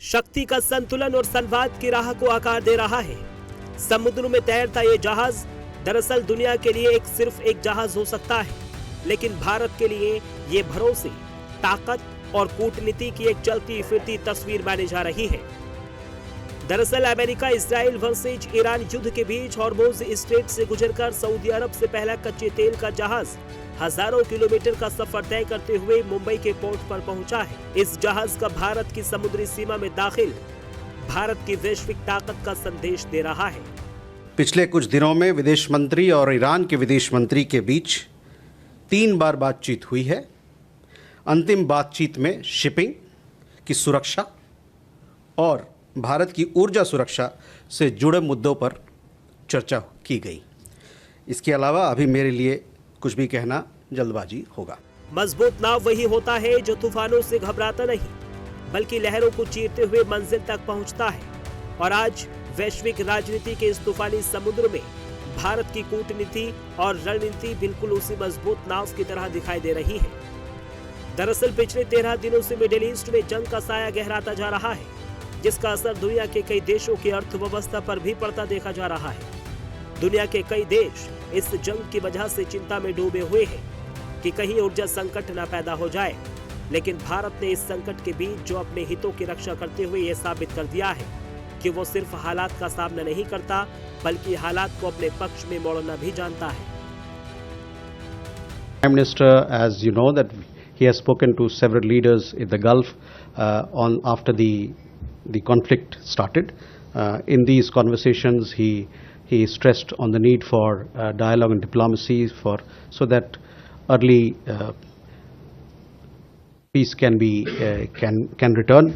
शक्ति का संतुलन और संवाद की राह को आकार दे रहा है। समुद्र में तैरता ये जहाज दरअसल दुनिया के लिए सिर्फ एक जहाज हो सकता है, लेकिन भारत के लिए ये भरोसे, ताकत और कूटनीति की एक चलती फिरती तस्वीर मानी जा रही है। दरअसल अमेरिका इजराइल वर्सेज ईरान युद्ध के बीच हॉर्मुज स्ट्रेट से गुजरकर सऊदी अरब से पहला कच्चे तेल का जहाज हजारों किलोमीटर का सफर तय करते हुए मुंबई के पोर्ट पर पहुंचा है। इस जहाज का भारत की समुद्री सीमा में दाखिल भारत की वैश्विक ताकत का संदेश दे रहा है। पिछले कुछ दिनों में विदेश मंत्री और ईरान के विदेश मंत्री के बीच 3 बार बातचीत हुई है। अंतिम बातचीत में शिपिंग की सुरक्षा और भारत की ऊर्जा सुरक्षा से जुड़े मुद्दों पर चर्चा की गई। इसके अलावा अभी मेरे लिए कुछ भी कहना जल्दबाजी होगा। मजबूत नाव वही होता है जो तूफानों से घबराता नहीं, बल्कि लहरों को चीरते हुए मंजिल तक पहुंचता है। और आज वैश्विक राजनीति के इस तूफानी समुद्र में भारत की कूटनीति और रणनीति बिल्कुल उसी मजबूत नाव की तरह दिखाई दे रही है। दरअसल पिछले 13 दिनों से मिडिल ईस्ट में जंग का साया गहराता जा रहा है, जिसका असर दुनिया के कई देशों की अर्थव्यवस्था पर भी पड़ता देखा जा रहा है। दुनिया के कई देश इस जंग की वजह से चिंता में डूबे हुए हैं कि कहीं ऊर्जा संकट न पैदा हो जाए, लेकिन भारत ने इस संकट के बीच जो अपने हितों की रक्षा करते हुए यह साबित कर दिया है कि वो सिर्फ हालात का सामना नहीं करता, बल्कि हालात को अपने पक्ष में मोड़ना भी जानता है। Prime Minister, as you know, that he has spoken to several leaders in the Gulf after the conflict started. In these conversations, he stressed on the need for dialogue and diplomacy so that early peace can return.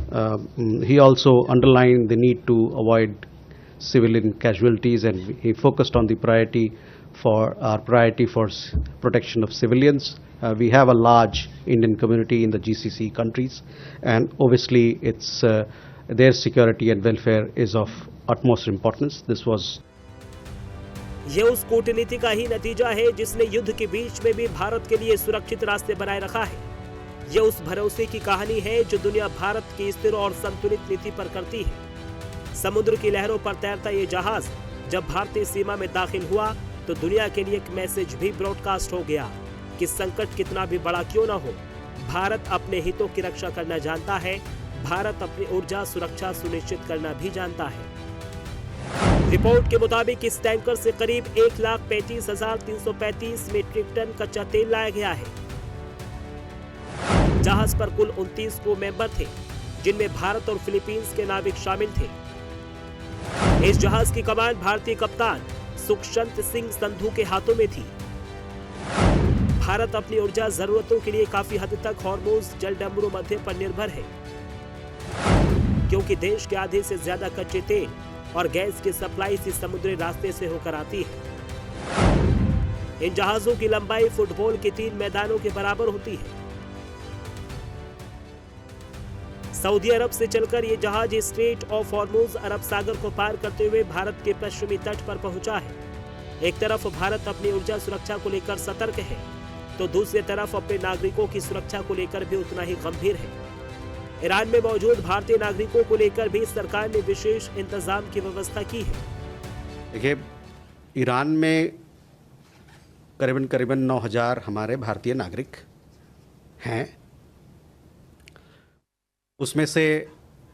He also underlined the need to avoid civilian casualties, and he focused on the priority for protection of civilians. We have a large Indian community in the GCC countries, and obviously it's their security and welfare is of utmost importance. This was ये उस कूटनीति का ही नतीजा है जिसने युद्ध के बीच में भी भारत के लिए सुरक्षित रास्ते बनाए रखा है। ये उस भरोसे की कहानी है जो दुनिया भारत की स्थिर और संतुलित नीति पर करती है। समुद्र की लहरों पर तैरता ये जहाज जब भारतीय सीमा में दाखिल हुआ तो दुनिया के लिए एक मैसेज भी ब्रॉडकास्ट हो गया कि संकट कितना भी बड़ा क्यों न हो, भारत अपने हितों की रक्षा करना जानता है, भारत अपनी ऊर्जा सुरक्षा सुनिश्चित करना भी जानता है। रिपोर्ट के मुताबिक इस टैंकर से करीब 1,35,335 मीट्रिक टन कच्चा तेल लाया गया है। जहाज पर कुल 29 क्रू मेंबर थे, जिनमें भारत और फिलीपींस के नाविक शामिल थे। इस जहाज की कमान भारतीय कप्तान सुखशंत सिंह संधू के हाथों में थी। भारत अपनी ऊर्जा जरूरतों के लिए काफी हद तक हॉर्मुज जलडमरू मध्य पर निर्भर है, क्योंकि देश के आधे से ज्यादा कच्चे तेल और गैस की सप्लाई इसी समुद्री रास्ते से होकर आती है। इन जहाजों की लंबाई फुटबॉल के 3 मैदानों के बराबर होती है। सऊदी अरब से चलकर ये जहाज स्ट्रेट ऑफ हॉर्मुज अरब सागर को पार करते हुए भारत के पश्चिमी तट पर पहुंचा है। एक तरफ भारत अपनी ऊर्जा सुरक्षा को लेकर सतर्क है, तो दूसरी तरफ अपने नागरिकों की सुरक्षा को लेकर भी उतना ही गंभीर है। ईरान में मौजूद भारतीय नागरिकों को लेकर भी सरकार ने विशेष इंतजाम की व्यवस्था की है। देखिए, ईरान में करीबन 9,000 हमारे भारतीय नागरिक हैं। उसमें से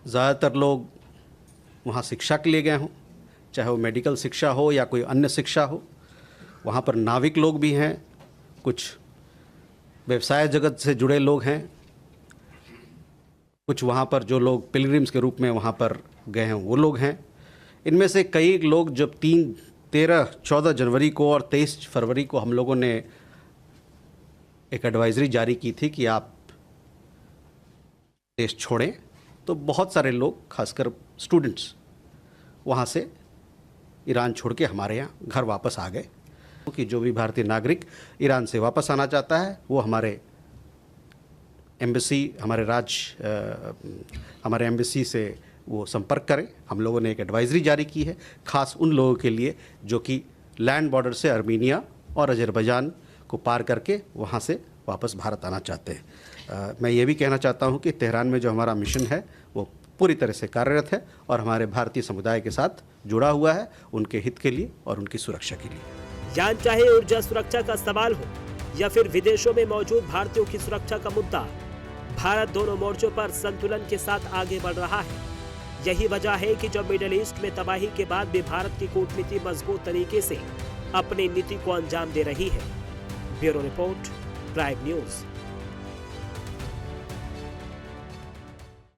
ज़्यादातर लोग वहाँ शिक्षा के लिए गए हों, चाहे वो मेडिकल शिक्षा हो या कोई अन्य शिक्षा हो। वहाँ पर नाविक लोग भी हैं, कुछ व्यवसाय जगत से जुड़े लोग हैं, कुछ वहाँ पर जो लोग पिलग्रिम्स के रूप में वहाँ पर गए हैं वो लोग हैं। इनमें से कई लोग जब 14 जनवरी को और 23 फरवरी को हम लोगों ने एक एडवाइजरी जारी की थी कि आप देश छोड़ें, तो बहुत सारे लोग, खासकर स्टूडेंट्स, वहाँ से ईरान छोड़ के हमारे यहाँ घर वापस आ गए। कि जो भी भारतीय नागरिक ईरान से वापस आना चाहता है वो हमारे एम्बेसी से वो संपर्क करें। हम लोगों ने एक एडवाइजरी जारी की है खास उन लोगों के लिए जो कि लैंड बॉर्डर से आर्मीनिया और अजरबैजान को पार करके वहाँ से वापस भारत आना चाहते हैं। मैं ये भी कहना चाहता हूँ कि तेहरान में जो हमारा मिशन है वो पूरी तरह से कार्यरत है और हमारे भारतीय समुदाय के साथ जुड़ा हुआ है, उनके हित के लिए और उनकी सुरक्षा के लिए। यान चाहे ऊर्जा सुरक्षा का सवाल हो या फिर विदेशों में मौजूद भारतीयों की सुरक्षा का मुद्दा, भारत दोनों मोर्चों पर संतुलन के साथ आगे बढ़ रहा है। यही वजह है कि जब मिडिल ईस्ट में तबाही के बाद भी भारत की कूटनीति मजबूत तरीके से अपनी नीति को अंजाम दे रही है। Bureau report, prime news.